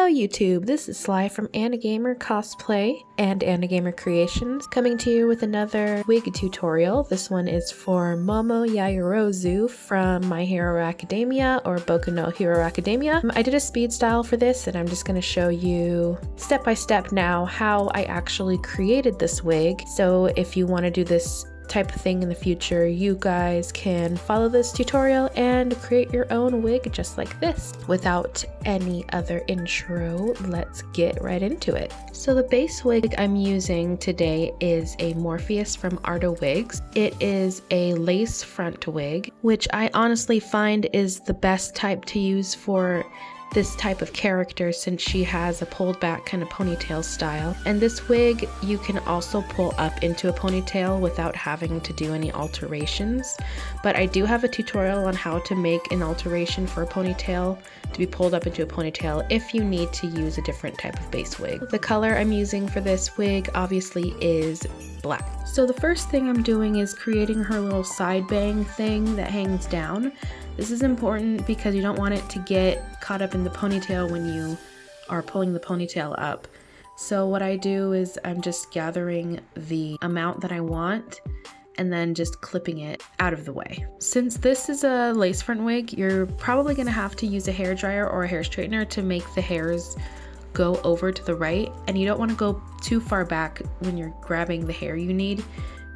Hello YouTube, this is Sly from Anagamer Cosplay and Anagamer Creations, coming to you with another wig tutorial. This one is for Momo Yaoyorozu from My Hero Academia or Boku no Hero Academia. I did a speed style for this and I'm just going to show you step by step now how I actually created this wig. So if you want to do this type of thing in the future, you guys can follow this tutorial and create your own wig just like this. Without any other intro, let's get right into it. So the base wig I'm using today is a Morpheus from Arta Wigs. It is a lace front wig, which I honestly find is the best type to use for this type of character since she has a pulled back kind of ponytail style. And this wig you can also pull up into a ponytail without having to do any alterations. But I do have a tutorial on how to make an alteration for a ponytail to be pulled up into a ponytail if you need to use a different type of base wig. The color I'm using for this wig obviously is black. So the first thing I'm doing is creating her little side bang thing that hangs down. This is important because you don't want it to get caught up in the ponytail when you are pulling the ponytail up. So what I do is I'm just gathering the amount that I want and then just clipping it out of the way. Since this is a lace front wig, you're probably gonna have to use a hair dryer or a hair straightener to make the hairs go over to the right, and you don't want to go too far back when you're grabbing the hair you need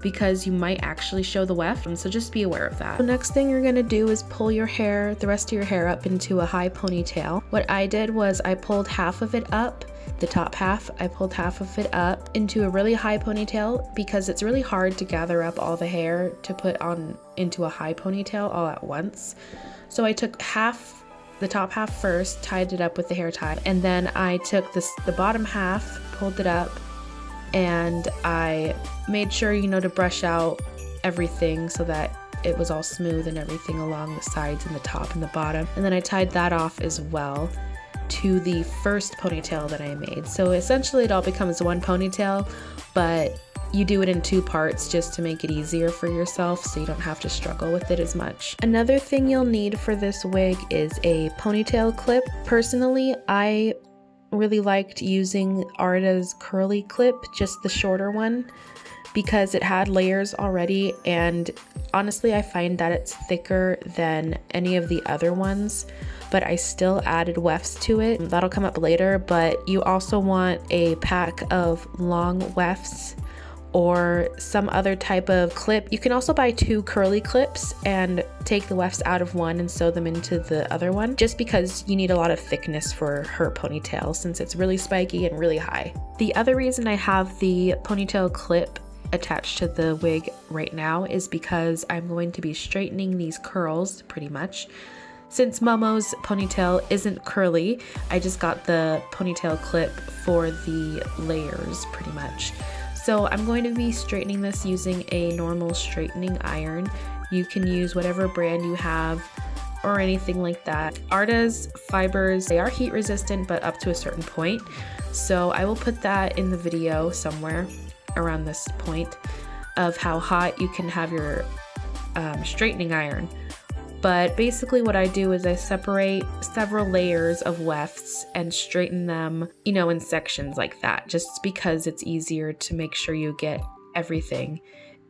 because you might actually show the weft, and so just be aware of that. The next thing you're gonna do is pull your hair, the rest of your hair, up into a high ponytail. What I did was I pulled half of it up, the top half, I pulled half of it up into a really high ponytail because it's really hard to gather up all the hair to put on into a high ponytail all at once. So I took the top half first, tied it up with the hair tie, and then I took the bottom half, pulled it up, and I made sure, to brush out everything so that it was all smooth and everything along the sides and the top and the bottom. And then I tied that off as well to the first ponytail that I made. So essentially it all becomes one ponytail, but you do it in two parts just to make it easier for yourself so you don't have to struggle with it as much. Another thing you'll need for this wig is a ponytail clip. Personally, I really liked using Arta's curly clip, just the shorter one, because it had layers already, and honestly I find that it's thicker than any of the other ones, but I still added wefts to it. That'll come up later, but you also want a pack of long wefts or some other type of clip. You can also buy two curly clips and take the wefts out of one and sew them into the other one, just because you need a lot of thickness for her ponytail since it's really spiky and really high. The other reason I have the ponytail clip attached to the wig right now is because I'm going to be straightening these curls pretty much. Since Momo's ponytail isn't curly, I just got the ponytail clip for the layers pretty much. So I'm going to be straightening this using a normal straightening iron. You can use whatever brand you have or anything like that. Arta's fibers, they are heat resistant, but up to a certain point. So I will put that in the video somewhere around this point of how hot you can have your straightening iron. But basically what I do is I separate several layers of wefts and straighten them, in sections like that, just because it's easier to make sure you get everything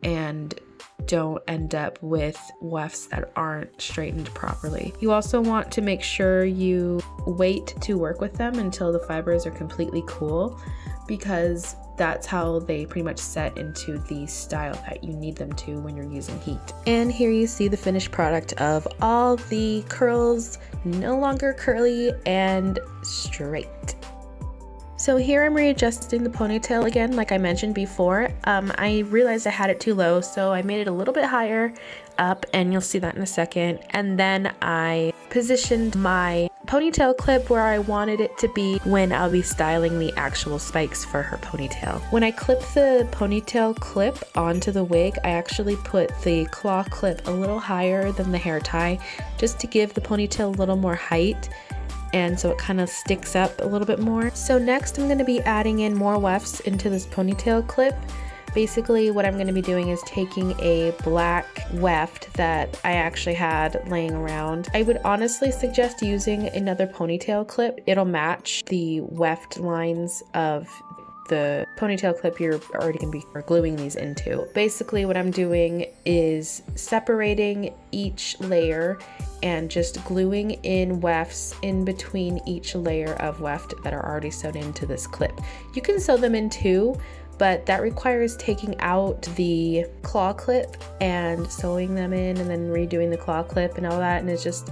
and don't end up with wefts that aren't straightened properly. You also want to make sure you wait to work with them until the fibers are completely cool, because that's how they pretty much set into the style that you need them to when you're using heat. And here you see the finished product of all the curls, no longer curly and straight. So here I'm readjusting the ponytail again, like I mentioned before. I realized I had it too low, so I made it a little bit higher up, and you'll see that in a second. And then I positioned my ponytail clip where I wanted it to be when I'll be styling the actual spikes for her ponytail. When I clip the ponytail clip onto the wig, I actually put the claw clip a little higher than the hair tie, just to give the ponytail a little more height, and so it kind of sticks up a little bit more. So next I'm going to be adding in more wefts into this ponytail clip Basically what I'm going to be doing is taking a black weft that I actually had laying around. I would honestly suggest using another ponytail clip. It'll match the weft lines of the ponytail clip you're already going to be gluing these into. Basically what I'm doing is separating each layer and just gluing in wefts in between each layer of weft that are already sewn into this clip. You can sew them in too, but that requires taking out the claw clip and sewing them in and then redoing the claw clip and all that, and it's just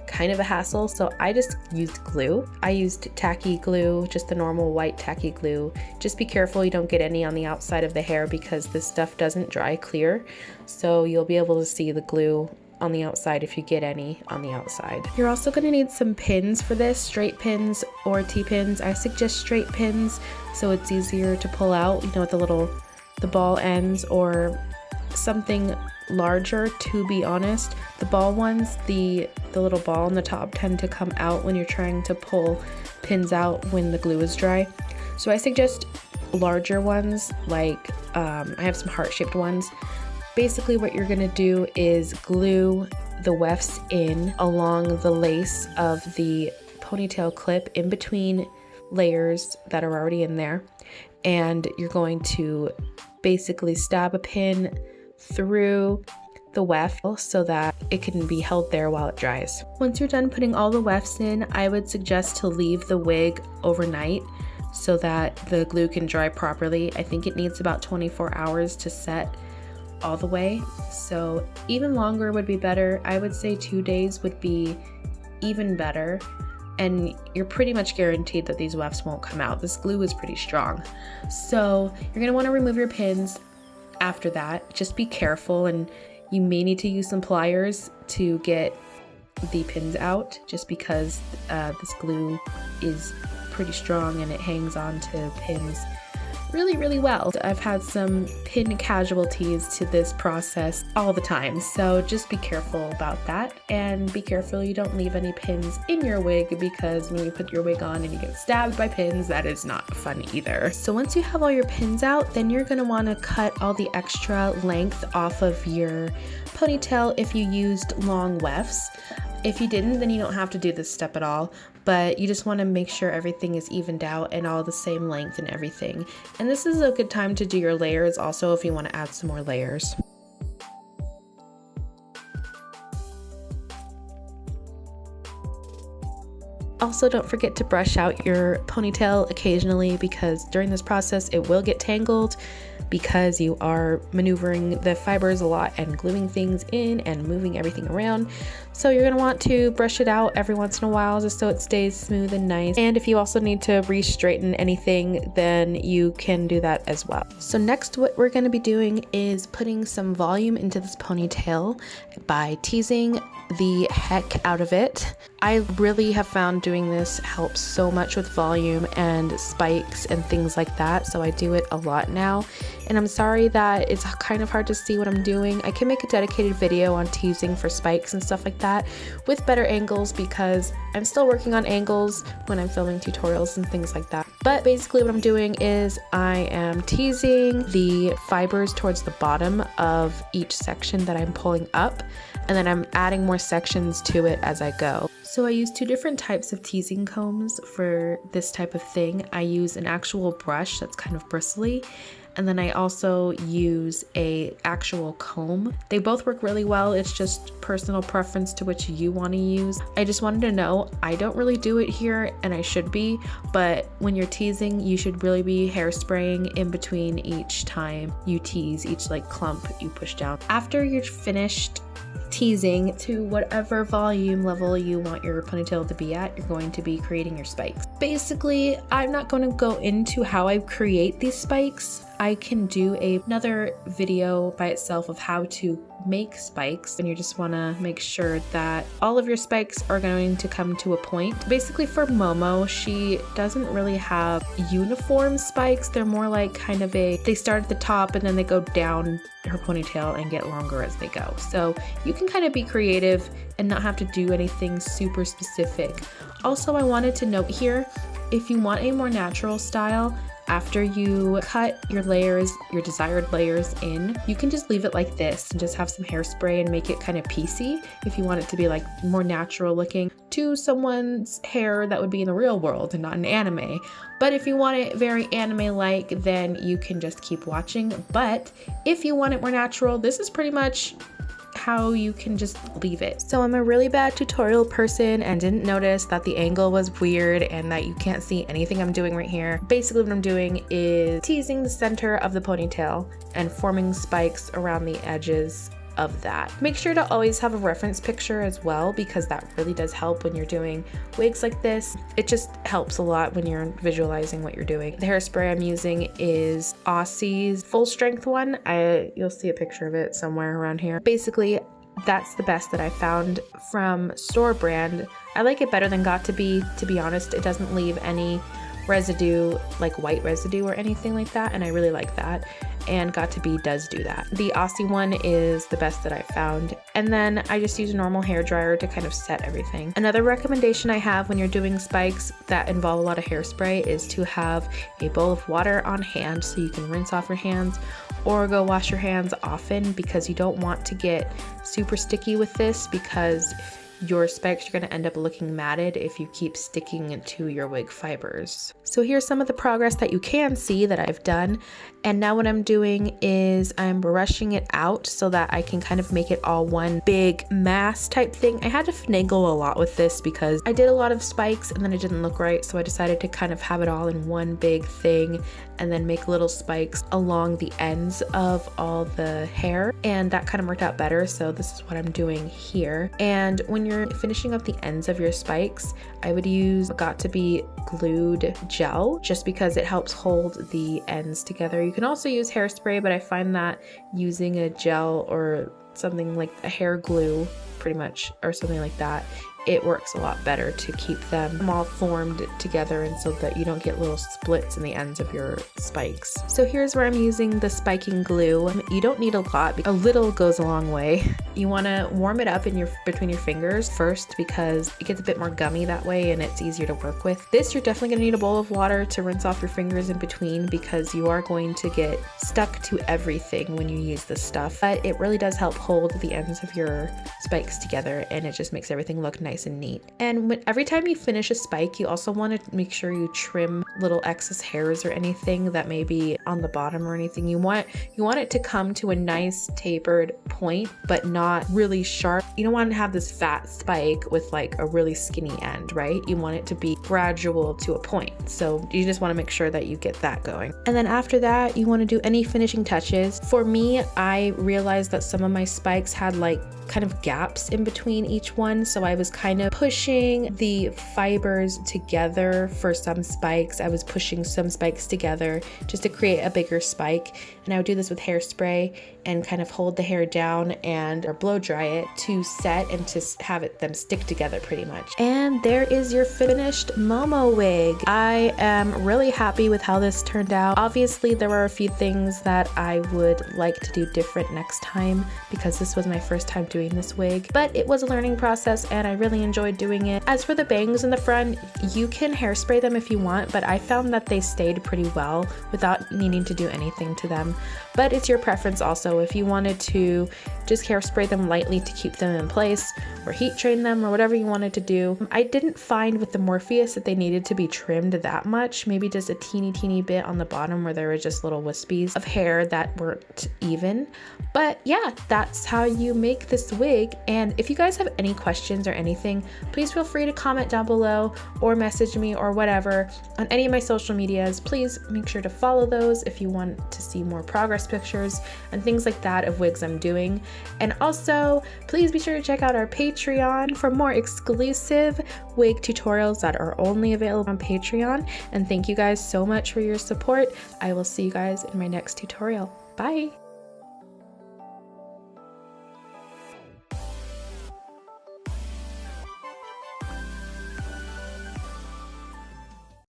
kind of a hassle. So I just used glue. I used tacky glue, just the normal white tacky glue. Just be careful you don't get any on the outside of the hair because this stuff doesn't dry clear, so you'll be able to see the glue on the outside if you get any on the outside. You're also going to need some pins for this, straight pins or T-pins. I suggest straight pins so it's easier to pull out, you know, with the ball ends, or something larger. To be honest, the ball ones, the little ball on the top tend to come out when you're trying to pull pins out when the glue is dry. So I suggest larger ones, like I have some heart-shaped ones. Basically what you're going to do is glue the wefts in along the lace of the ponytail clip in between layers that are already in there, and you're going to basically stab a pin through the weft so that it can be held there while it dries. Once you're done putting all the wefts in, I would suggest to leave the wig overnight so that the glue can dry properly. I think it needs about 24 hours to set all the way, so even longer would be better. I would say 2 days would be even better, and you're pretty much guaranteed that these wefts won't come out. This glue is pretty strong. So you're going to want to remove your pins after that. Just be careful, and you may need to use some pliers to get the pins out, just because this glue is pretty strong and it hangs on to pins really well. I've had some pin casualties to this process all the time, so just be careful about that, and be careful you don't leave any pins in your wig, because when you put your wig on and you get stabbed by pins, that is not fun either. So once you have all your pins out, then you're going to want to cut all the extra length off of your ponytail if you used long wefts. If you didn't, then you don't have to do this step at all, but you just want to make sure everything is evened out and all the same length and everything. And this is a good time to do your layers also if you want to add some more layers. Also, don't forget to brush out your ponytail occasionally, because during this process it will get tangled because you are maneuvering the fibers a lot and gluing things in and moving everything around. So you're going to want to brush it out every once in a while just so it stays smooth and nice. And if you also need to re-straighten anything, then you can do that as well. So next, what we're going to be doing is putting some volume into this ponytail by teasing the heck out of it. I really have found doing this helps so much with volume and spikes and things like that, so I do it a lot now. And I'm sorry that it's kind of hard to see what I'm doing. I can make a dedicated video on teasing for spikes and stuff like that with better angles, because I'm still working on angles when I'm filming tutorials and things like that. But basically what I'm doing is I am teasing the fibers towards the bottom of each section that I'm pulling up, and then I'm adding more sections to it as I go. So I use two different types of teasing combs for this type of thing. I use an actual brush that's kind of bristly, and then I also use a actual comb. They both work really well. It's just personal preference to which you want to use. I just wanted to know, I don't really do it here, and I should be, but when you're teasing, you should really be hairspraying in between each time you tease, each like clump you push down. After you're finished teasing to whatever volume level you want your ponytail to be at, you're going to be creating your spikes. Basically, I'm not going to go into how I create these spikes. I can do another video by itself of how to make spikes, and you just want to make sure that all of your spikes are going to come to a point. Basically for Momo, she doesn't really have uniform spikes. They're more like kind of they start at the top and then they go down her ponytail and get longer as they go. So you can kind of be creative and not have to do anything super specific. Also, I wanted to note here, if you want a more natural style, after you cut your layers, your desired layers in, you can just leave it like this and just have some hairspray and make it kind of piecey if you want it to be like more natural looking to someone's hair that would be in the real world and not an anime. But if you want it very anime-like, then you can just keep watching. But if you want it more natural, this is pretty much how you can just leave it. So I'm a really bad tutorial person and didn't notice that the angle was weird and that you can't see anything I'm doing right here. Basically what I'm doing is teasing the center of the ponytail and forming spikes around the edges of that. Make sure to always have a reference picture as well, because that really does help when you're doing wigs like this. It just helps a lot when you're visualizing what you're doing. The hairspray I'm using is Aussie's full strength one. You'll see a picture of it somewhere around here. Basically, that's the best that I found from store brand. I like it better than Got2b, to be honest. It doesn't leave any residue, like white residue or anything like that, and I really like that. And Got2b does do that. The Aussie one is the best that I found. And then I just use a normal hair dryer to kind of set everything. Another recommendation I have when you're doing spikes that involve a lot of hairspray is to have a bowl of water on hand so you can rinse off your hands or go wash your hands often, because you don't want to get super sticky with this, because your spikes are going to end up looking matted if you keep sticking to your wig fibers. So here's some of the progress that you can see that I've done. And now what I'm doing is I'm brushing it out so that I can kind of make it all one big mass type thing. I had to finagle a lot with this because I did a lot of spikes and then it didn't look right. So I decided to kind of have it all in one big thing and then make little spikes along the ends of all the hair. And that kind of worked out better. So this is what I'm doing here. And when you're finishing up the ends of your spikes, I would use Got2b glued gel just because it helps hold the ends together. You can also use hairspray, but I find that using a gel or something like a hair glue pretty much, or something like that, it works a lot better to keep them all formed together and so that you don't get little splits in the ends of your spikes. So here's where I'm using the spiking glue. You don't need a lot, a little goes a long way. You want to warm it up in between your fingers first because it gets a bit more gummy that way and it's easier to work with. This, you're definitely going to need a bowl of water to rinse off your fingers in between because you are going to get stuck to everything when you use this stuff. But it really does help hold the ends of your spikes together and it just makes everything look nice and neat. And every time you finish a spike, you also want to make sure you trim little excess hairs or anything that may be on the bottom or anything. You want it to come to a nice tapered point, but not really sharp. You don't want to have this fat spike with like a really skinny end, right? You want it to be gradual to a point. So you just want to make sure that you get that going. And then after that, you want to do any finishing touches. For me, I realized that some of my spikes had like kind of gaps in between each one, so I was kind of pushing the fibers together for some spikes. I was pushing some spikes together just to create a bigger spike, and I would do this with hairspray and kind of hold the hair down or blow dry it to set and to have them stick together pretty much. And there is your finished Momo wig. I am really happy with how this turned out. Obviously there were a few things that I would like to do different next time because this was my first time doing this wig, but it was a learning process and I really enjoyed doing it. As for the bangs in the front, you can hairspray them if you want, but I found that they stayed pretty well without needing to do anything to them. But it's your preference also. If you wanted to just hairspray them lightly to keep them in place or heat train them or whatever you wanted to do. I didn't find with the Morpheus that they needed to be trimmed that much, maybe just a teeny bit on the bottom where there were just little wispies of hair that weren't even. But yeah, that's how you make this wig. And if you guys have any questions or anything, please feel free to comment down below or message me or whatever on any of my social medias. Please make sure to follow those if you want to see more progress pictures and things like that of wigs I'm doing. And also, please be sure to check out our Patreon for more exclusive wig tutorials that are only available on Patreon. And thank you guys so much for your support. I will see you guys in my next tutorial. Bye!